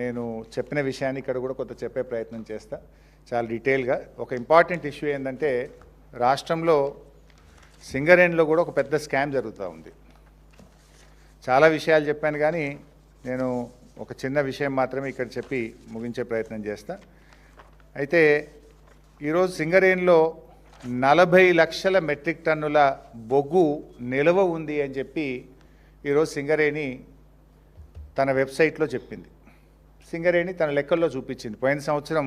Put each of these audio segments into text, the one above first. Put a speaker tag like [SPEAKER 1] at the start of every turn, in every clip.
[SPEAKER 1] నేను చెప్పిన విషయాన్ని ఇక్కడ కూడా కొంత చెప్పే ప్రయత్నం చేస్తా చాలా డీటెయిల్గా. ఒక ఇంపార్టెంట్ ఇష్యూ ఏంటంటే రాష్ట్రంలో సింగరేణిలో కూడా ఒక పెద్ద స్కామ్ జరుగుతూ ఉంది. చాలా విషయాలు చెప్పాను కానీ నేను ఒక చిన్న విషయం మాత్రమే ఇక్కడ చెప్పి ముగించే ప్రయత్నం చేస్తా. అయితే ఈరోజు సింగరేణిలో 40 లక్షల మెట్రిక్ టన్నుల బొగ్గు నిల్వ ఉంది అని చెప్పి ఈరోజు సింగరేణి తన వెబ్సైట్లో చెప్పింది. సింగరేణి తన లెక్కల్లో చూపించింది. పోయిన సంవత్సరం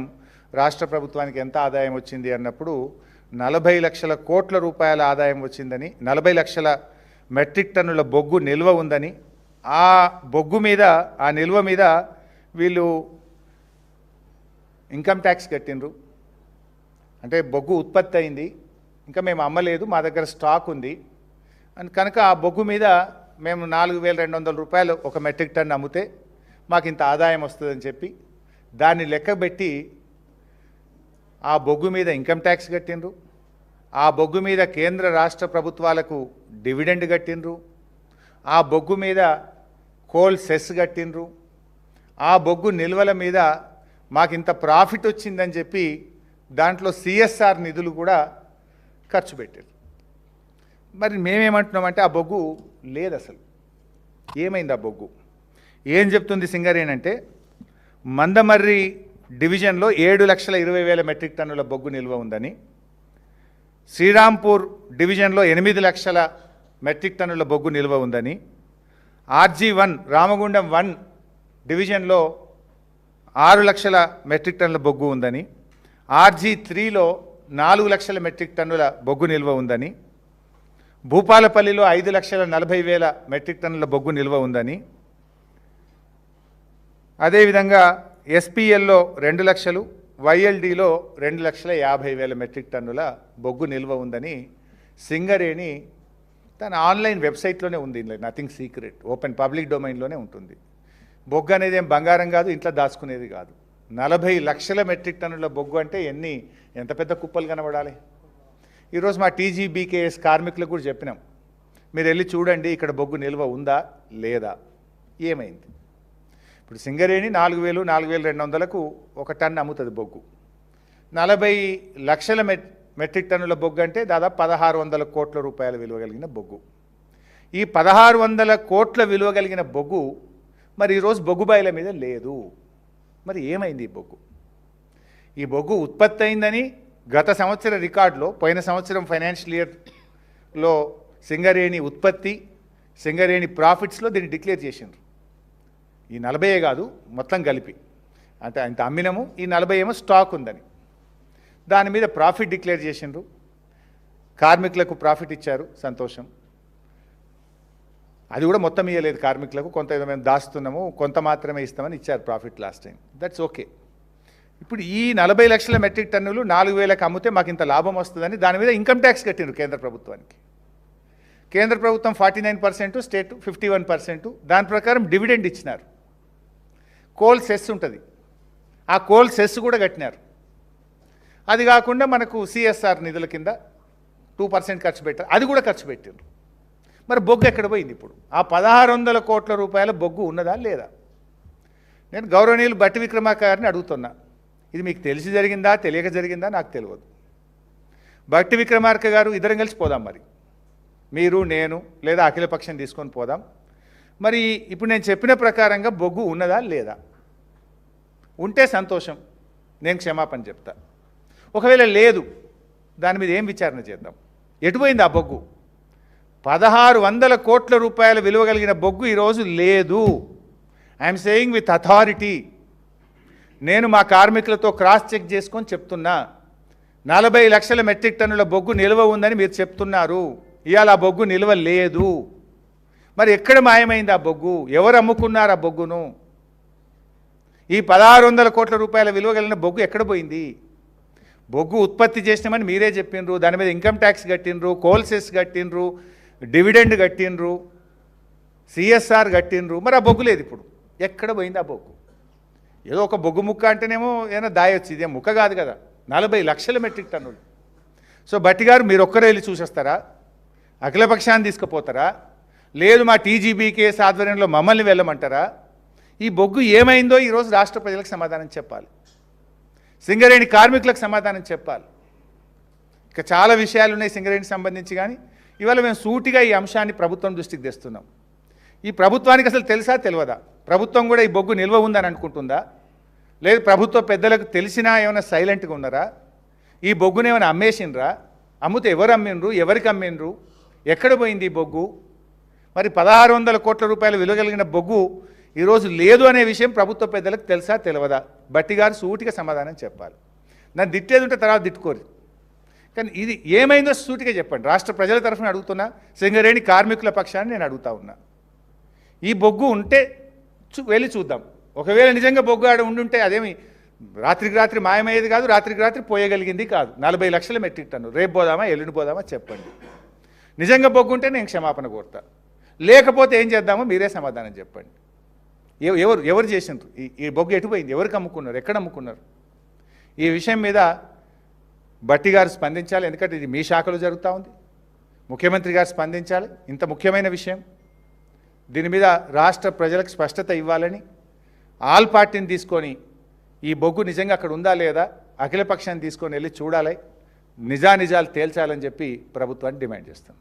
[SPEAKER 1] రాష్ట్ర ప్రభుత్వానికి ఎంత ఆదాయం వచ్చింది అన్నప్పుడు 40 లక్షల కోట్ల రూపాయల ఆదాయం వచ్చిందని, 40 లక్షల మెట్రిక్ టన్నుల బొగ్గు నిల్వ ఉందని, ఆ బొగ్గు మీద ఆ నిల్వ మీద వీళ్ళు ఇన్కమ్ ట్యాక్స్ కట్టినరు. అంటే బొగ్గు ఉత్పత్తి అయింది, ఇంకా మేము అమ్మలేదు, మా దగ్గర స్టాక్ ఉంది అని కనుక ఆ బొగ్గు మీద మేము 4,200 రూపాయలు ఒక మెట్రిక్ టన్ అమ్మితే మాకు ఇంత ఆదాయం వస్తుందని చెప్పి దాన్ని లెక్కబెట్టి ఆ బొగ్గు మీద ఇన్కమ్ ట్యాక్స్ కట్టినరు. ఆ బొగ్గు మీద కేంద్ర రాష్ట్ర ప్రభుత్వాలకు డివిడెండ్ కట్టినరు. ఆ బొగ్గు మీద కోల్ సెస్ కట్టినరు. ఆ బొగ్గు నిల్వల మీద మాకు ఇంత ప్రాఫిట్ వచ్చిందని చెప్పి దాంట్లో సిఎస్ఆర్ నిధులు కూడా ఖర్చు పెట్టారు. మరి మేమేమంటున్నామంటే ఆ బొగ్గు లేదు. అసలు ఏమైంది ఆ బొగ్గు? ఏం చెప్తుంది సింగరేణి అంటే మందమర్రి డివిజన్లో 7,20,000 మెట్రిక్ టన్నుల బొగ్గు నిల్వ ఉందని, శ్రీరాంపూర్ డివిజన్లో 8 లక్షల మెట్రిక్ టన్నుల బొగ్గు నిల్వ ఉందని, RG1 రామగుండం 1 డివిజన్లో 6 లక్షల మెట్రిక్ టన్నుల బొగ్గు ఉందని, RG3లో 4 లక్షల మెట్రిక్ టన్నుల బొగ్గు నిల్వ ఉందని, భూపాలపల్లిలో 5,40,000 మెట్రిక్ టన్నుల బొగ్గు నిల్వ ఉందని, అదేవిధంగా SPLలో 2 లక్షలు, YLDలో 2,50,000 మెట్రిక్ టన్నుల బొగ్గు నిల్వ ఉందని సింగరేణి తన ఆన్లైన్ వెబ్సైట్లోనే ఉంది. నథింగ్ సీక్రెట్, ఓపెన్ పబ్లిక్ డొమైన్లోనే ఉంటుంది. బొగ్గు అనేది ఏం బంగారం కాదు, ఇంట్లో దాచుకునేది కాదు. 40 లక్షల మెట్రిక్ టన్నుల బొగ్గు అంటే ఎంత పెద్ద కుప్పలు కనబడాలి. ఈరోజు మా TGBKS కార్మికులకు కూడా చెప్పినాం, మీరు వెళ్ళి చూడండి ఇక్కడ బొగ్గు నిల్వ ఉందా లేదా, ఏమైంది. ఇప్పుడు సింగరేణి 4,000, 4,200కు ఒక టన్ను అమ్ముతుంది బొగ్గు. 40 లక్షల మెట్రిక్ టన్నుల బొగ్గు అంటే దాదాపు 1,600 కోట్ల రూపాయల విలువ కలిగిన బొగ్గు. ఈ 1,600 కోట్ల విలువ కలిగిన బొగ్గు మరి ఈరోజు బొగ్గు బాయిల మీద లేదు. మరి ఏమైంది ఈ బొగ్గు? ఈ బొగ్గు ఉత్పత్తి అయిందని గత సంవత్సర రికార్డులో, పోయిన సంవత్సరం ఫైనాన్షియల్ ఇయర్లో సింగరేణి ఉత్పత్తి, సింగరేణి ప్రాఫిట్స్లో దీన్ని డిక్లేర్ చేసిండ్రు. ఈ 40 కాదు మొత్తం కలిపి, అంటే ఇంత అమ్మినము, ఈ 40 ఏమో స్టాక్ ఉందని దాని మీద ప్రాఫిట్ డిక్లేర్ చేసిండ్రు. కార్మికులకు ప్రాఫిట్ ఇచ్చారు, సంతోషం. అది కూడా మొత్తం ఇవ్వలేదు కార్మికులకు, కొంత ఏదో మేము దాస్తున్నాము, కొంత మాత్రమే ఇస్తామని ఇచ్చారు profit last time. That's okay. ఇప్పుడు ఈ 40 లక్షల మెట్రిక్ టన్నులు 4,000కి అమ్మితే మాకు ఇంత లాభం వస్తుందని దాని మీద ఇన్కమ్ ట్యాక్స్ కట్టిండ్రు కేంద్ర ప్రభుత్వానికి. కేంద్ర ప్రభుత్వం 49%, స్టేట్ 51%. దాని ప్రకారం డివిడెండ్ ఇచ్చినారు. కోల్ సెస్ ఉంటుంది, ఆ కోల్ సెస్ కూడా కట్టినారు. అది కాకుండా మనకు సిఎస్ఆర్ నిధుల కింద 2% ఖర్చు పెట్టారు, అది కూడా ఖర్చు పెట్టారు. మరి బొగ్గు ఎక్కడ పోయింది? ఇప్పుడు ఆ 1,600 కోట్ల రూపాయల బొగ్గు ఉన్నదా లేదా? నేను గౌరవనీయులు భట్టి విక్రమార్క గారిని అడుగుతున్నా, ఇది మీకు తెలిసి జరిగిందా తెలియక జరిగిందా నాకు తెలియదు. భట్టి విక్రమార్క గారు ఇద్దరం కలిసి పోదాం, మరి మీరు నేను లేదా అఖిలపక్షం తీసుకొని పోదాం. మరి ఇప్పుడు నేను చెప్పిన ప్రకారంగా బొగ్గు ఉన్నదా లేదా? ఉంటే సంతోషం, నేను క్షమాపణ చెప్తా. ఒకవేళ లేదు, దాని మీద ఏం విచారణ చేద్దాం. ఎటుపోయింది ఆ బొగ్గు? 1,600 కోట్ల రూపాయల విలువ కలిగిన బొగ్గు ఈరోజు లేదు. I'm saying with authority. నేను మా కార్మికులతో క్రాస్ చెక్ చేసుకొని చెప్తున్నా, 40 లక్షల మెట్రిక్ టన్నుల బొగ్గు నిల్వ ఉందని మీరు చెప్తున్నారు. ఇవాళ ఆ బొగ్గు నిల్వ లేదు. మరి ఎక్కడ మాయమైంది ఆ బొగ్గు? ఎవరు అమ్ముకున్నారు ఆ బొగ్గును? ఈ 1,600 కోట్ల రూపాయల విలువ కలిగిన బొగ్గు ఎక్కడ పోయింది? బొగ్గు ఉత్పత్తి చేసినామని మీరే చెప్పిండ్రు, దాని మీద ఇన్కమ్ ట్యాక్స్ కట్టిండ్రు, కోల్ సెస్ కట్టిండ్రు, డివిడెండ్ కట్టిండ్రు, సిఎస్ఆర్ కట్టిండ్రు. మరి ఆ బొగ్గు లేదు. ఇప్పుడు ఎక్కడ పోయింది ఆ బొగ్గు? ఏదో ఒక బొగ్గు ముక్క అంటేనేమో ఏదైనా దాయొచ్చు, ఇదే ముక్క కాదు కదా, 40 లక్షల మెట్రిక్ టన్నులు. సో భట్టి గారు మీరు ఒక్కరే వెళ్ళి చూసేస్తారా? అఖిలపక్షాన్ని తీసుకుపోతారా? లేదు మా TGBKS ఆధ్వర్యంలో మమ్మల్ని వెళ్ళమంటారా? ఈ బొగ్గు ఏమైందో ఈరోజు రాష్ట్ర ప్రజలకు సమాధానం చెప్పాలి, సింగరేణి కార్మికులకు సమాధానం చెప్పాలి. ఇక చాలా విషయాలు ఉన్నాయి సింగరేణికి సంబంధించి, కానీ ఇవాళ మేము సూటిగా ఈ అంశాన్ని ప్రభుత్వం దృష్టికి తెస్తున్నాం. ఈ ప్రభుత్వానికి అసలు తెలుసా తెలియదా? ప్రభుత్వం కూడా ఈ బొగ్గు నిల్వ ఉందని అనుకుంటుందా? లేదు ప్రభుత్వ పెద్దలకు తెలిసినా ఏమైనా సైలెంట్గా ఉన్నారా? ఈ బొగ్గును ఏమైనా అమ్మేసిండ్రా? అమ్మితే ఎవరు అమ్మిండ్రు, ఎవరికి అమ్మిండ్రు, ఎక్కడ పోయింది ఈ బొగ్గు? మరి 1600 కోట్ల రూపాయలు విలువ కలిగిన బొగ్గు ఈరోజు లేదు అనే విషయం ప్రభుత్వ పెద్దలకు తెలుసా తెలియదా? బట్టి గారు సూటిగా సమాధానం చెప్పాలి. నన్ను తిట్టేది ఉంటే తర్వాత తిట్టుకోరు, కానీ ఇది ఏమైందో సూటిగా చెప్పండి. రాష్ట్ర ప్రజల తరఫున అడుగుతున్నా, సింగరేణి కార్మికుల పక్షాన్ని నేను అడుగుతా ఉన్నా. ఈ బొగ్గు ఉంటే వెళ్ళి చూద్దాం. ఒకవేళ నిజంగా బొగ్గు ఆడ ఉండుంటే అదేమి రాత్రికి రాత్రి మాయమయ్యేది కాదు, రాత్రికి రాత్రి పోయగలిగింది కాదు. 40 లక్షల మెట్రిక్ టన్ను రేపు పోదామా ఎల్లుండి పోదామా చెప్పండి. నిజంగా బొగ్గు ఉంటే నేను క్షమాపణ కోరుతా, లేకపోతే ఏం చేద్దామో మీరే సమాధానం చెప్పండి. ఎవరు చేసిండ్రు? ఈ బొగ్గు ఎటుపోయింది, ఎవరికి అమ్ముకున్నారు, ఎక్కడ అమ్ముకున్నారు? ఈ విషయం మీద బట్టి గారు స్పందించాలి, ఎందుకంటే ఇది మీ శాఖలో జరుగుతూ ఉంది. ముఖ్యమంత్రి గారు స్పందించాలి, ఇంత ముఖ్యమైన విషయం. దీని మీద రాష్ట్ర ప్రజలకు స్పష్టత ఇవ్వాలని ఆల్ పార్టీని తీసుకొని ఈ బొగ్గు నిజంగా అక్కడ ఉందా లేదా అఖిలపక్షాన్ని తీసుకొని వెళ్ళి చూడాలి, నిజానిజాలు తేల్చాలని చెప్పి ప్రభుత్వాన్ని డిమాండ్ చేస్తాం.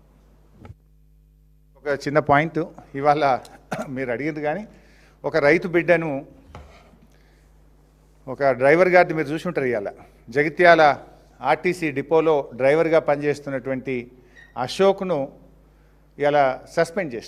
[SPEAKER 1] ఒక చిన్న పాయింట్ ఇవాళ మీరు అడిగింది, కానీ ఒక రైతు బిడ్డను ఒక డ్రైవర్ గారిని మీరు చూసి ఉంటారు. ఇవాళ జగిత్యాల ఆర్టీసీ డిపోలో డ్రైవర్గా పనిచేస్తున్నటువంటి అశోక్ను ఇలా సస్పెండ్ చేసి